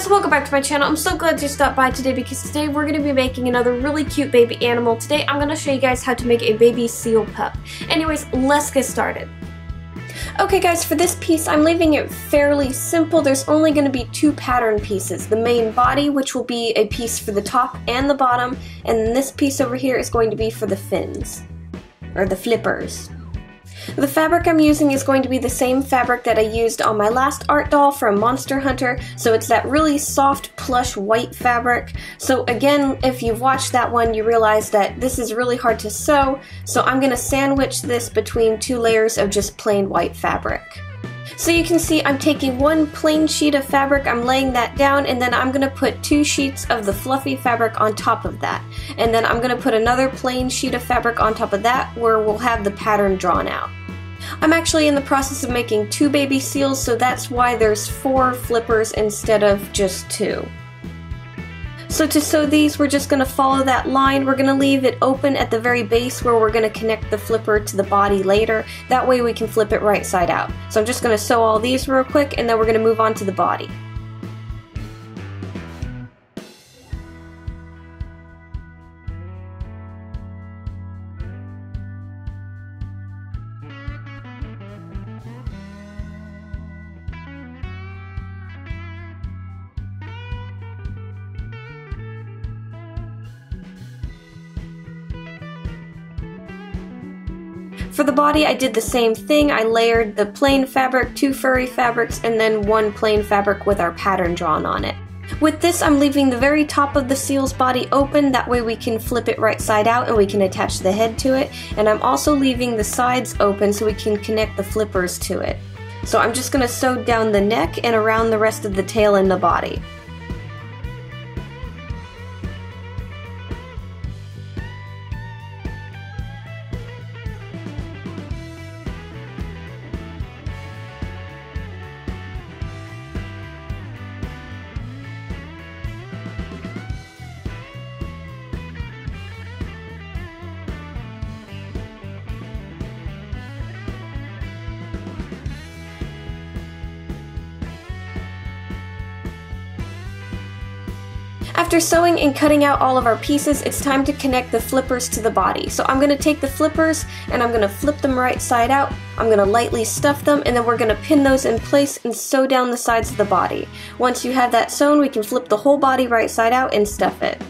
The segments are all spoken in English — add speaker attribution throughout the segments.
Speaker 1: guys, welcome back to my channel. I'm so glad you stopped by today because today we're going to be making another really cute baby animal. Today I'm going to show you guys how to make a baby seal pup. Anyways, let's get started. Okay guys, for this piece I'm leaving it fairly simple. There's only going to be two pattern pieces. The main body, which will be a piece for the top and the bottom, and then this piece over here is going to be for the fins, or the flippers. The fabric I'm using is going to be the same fabric that I used on my last art doll from Monster Hunter, so it's that really soft, plush white fabric. So again, if you've watched that one, you realize that this is really hard to sew, so I'm going to sandwich this between two layers of just plain white fabric. So you can see I'm taking one plain sheet of fabric, I'm laying that down, and then I'm going to put two sheets of the fluffy fabric on top of that. And then I'm going to put another plain sheet of fabric on top of that where we'll have the pattern drawn out. I'm actually in the process of making two baby seals, so that's why there's 4 flippers instead of just 2. So to sew these, we're just going to follow that line. We're going to leave it open at the very base where we're going to connect the flipper to the body later. That way we can flip it right side out. So I'm just going to sew all these real quick and then we're going to move on to the body. For the body, I did the same thing. I layered the plain fabric, 2 furry fabrics, and then 1 plain fabric with our pattern drawn on it. With this, I'm leaving the very top of the seal's body open, that way we can flip it right side out and we can attach the head to it. And I'm also leaving the sides open so we can connect the flippers to it. So I'm just going to sew down the neck and around the rest of the tail and the body. After sewing and cutting out all of our pieces, it's time to connect the flippers to the body. So I'm going to take the flippers and I'm going to flip them right side out. I'm going to lightly stuff them and then we're going to pin those in place and sew down the sides of the body. Once you have that sewn, we can flip the whole body right side out and stuff it.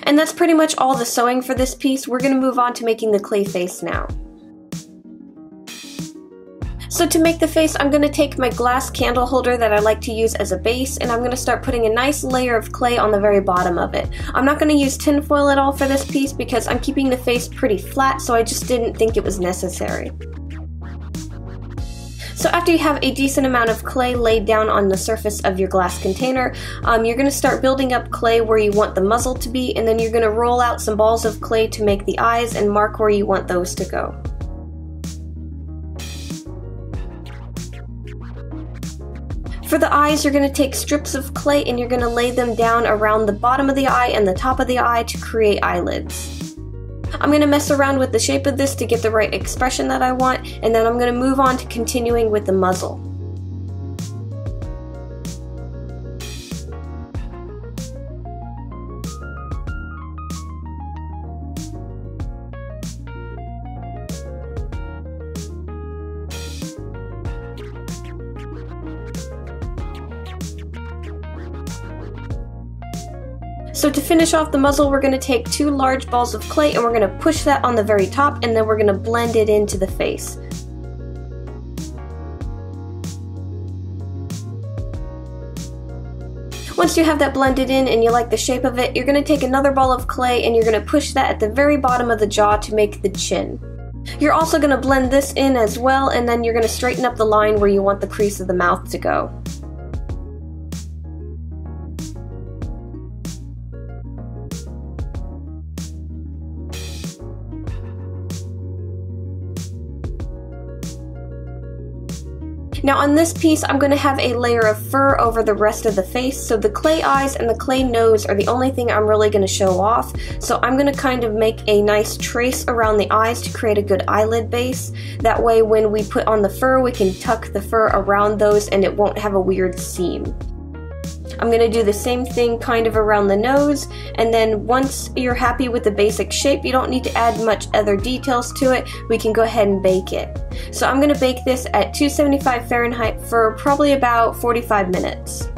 Speaker 1: And that's pretty much all the sewing for this piece. We're going to move on to making the clay face now. So to make the face, I'm going to take my glass candle holder that I like to use as a base, and I'm going to start putting a nice layer of clay on the very bottom of it. I'm not going to use tin foil at all for this piece because I'm keeping the face pretty flat, so I just didn't think it was necessary. So after you have a decent amount of clay laid down on the surface of your glass container, you're going to start building up clay where you want the muzzle to be, and then you're going to roll out some balls of clay to make the eyes and mark where you want those to go. For the eyes, you're going to take strips of clay and you're going to lay them down around the bottom of the eye and the top of the eye to create eyelids. I'm going to mess around with the shape of this to get the right expression that I want, and then I'm going to move on to continuing with the muzzle. So to finish off the muzzle, we're going to take 2 large balls of clay and we're going to push that on the very top, and then we're going to blend it into the face. Once you have that blended in and you like the shape of it, you're going to take another ball of clay and you're going to push that at the very bottom of the jaw to make the chin. You're also going to blend this in as well, and then you're going to straighten up the line where you want the crease of the mouth to go. Now on this piece, I'm going to have a layer of fur over the rest of the face, so the clay eyes and the clay nose are the only thing I'm really going to show off. So I'm going to kind of make a nice trace around the eyes to create a good eyelid base. That way when we put on the fur, we can tuck the fur around those and it won't have a weird seam. I'm going to do the same thing kind of around the nose, and then once you're happy with the basic shape, you don't need to add much other details to it, we can go ahead and bake it. So I'm going to bake this at 275 Fahrenheit for probably about 45 minutes.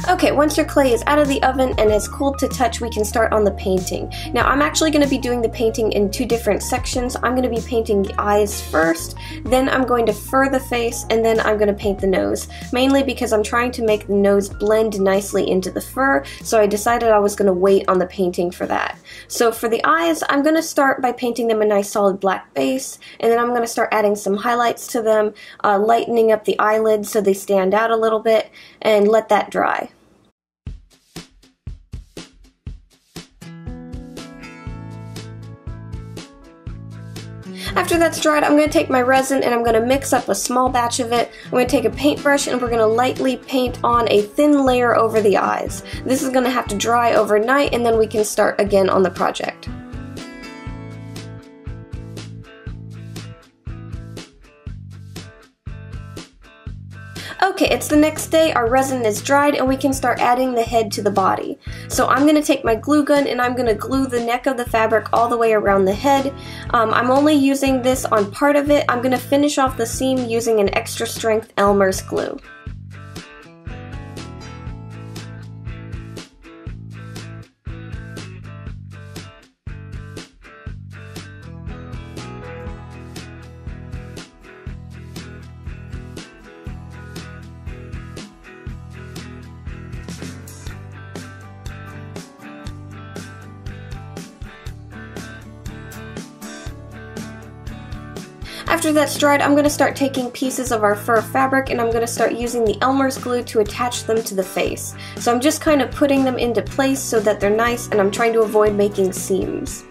Speaker 1: Okay, once your clay is out of the oven and is cooled to touch, we can start on the painting. Now I'm actually going to be doing the painting in two different sections. I'm going to be painting the eyes first, then I'm going to fur the face, and then I'm going to paint the nose. Mainly because I'm trying to make the nose blend nicely into the fur, so I decided I was going to wait on the painting for that. So for the eyes, I'm going to start by painting them a nice solid black base, and then I'm going to start adding some highlights to them, lightening up the eyelids so they stand out a little bit, and let that dry. After that's dried, I'm going to take my resin and I'm going to mix up a small batch of it. I'm going to take a paintbrush and we're going to lightly paint on a thin layer over the eyes. This is going to have to dry overnight and then we can start again on the project. Okay, it's the next day, our resin is dried, and we can start adding the head to the body. So I'm going to take my glue gun and I'm going to glue the neck of the fabric all the way around the head. I'm only using this on part of it. I'm going to finish off the seam using an extra strength Elmer's glue. After that's dried, I'm going to start taking pieces of our fur fabric and I'm going to start using the Elmer's glue to attach them to the face. So I'm just kind of putting them into place so that they're nice, and I'm trying to avoid making seams.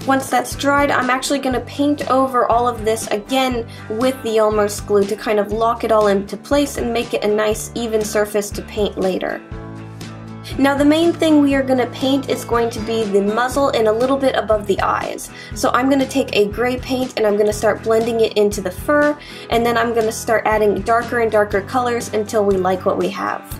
Speaker 1: Once that's dried, I'm actually going to paint over all of this again with the Elmer's glue to kind of lock it all into place and make it a nice even surface to paint later. Now the main thing we are going to paint is going to be the muzzle and a little bit above the eyes. So I'm going to take a gray paint and I'm going to start blending it into the fur, and then I'm going to start adding darker and darker colors until we like what we have.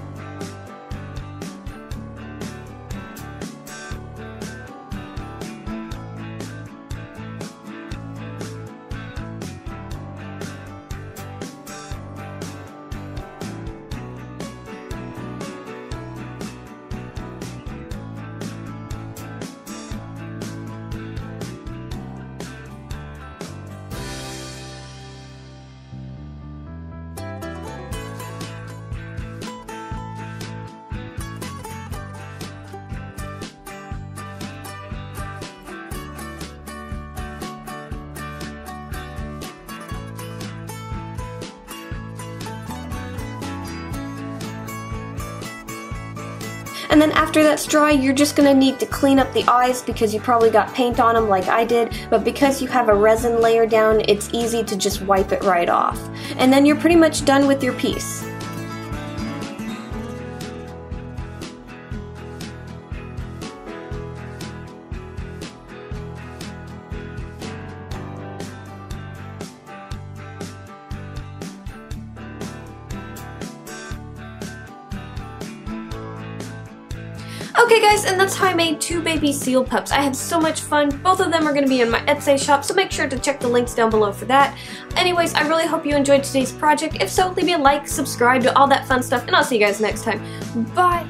Speaker 1: And then after that's dry, you're just going to need to clean up the eyes because you probably got paint on them like I did, but because you have a resin layer down, it's easy to just wipe it right off. And then you're pretty much done with your piece. Okay guys, and that's how I made two baby seal pups. I had so much fun. Both of them are going to be in my Etsy shop, so make sure to check the links down below for that. Anyways, I really hope you enjoyed today's project. If so, leave me a like, subscribe, do all that fun stuff, and I'll see you guys next time. Bye!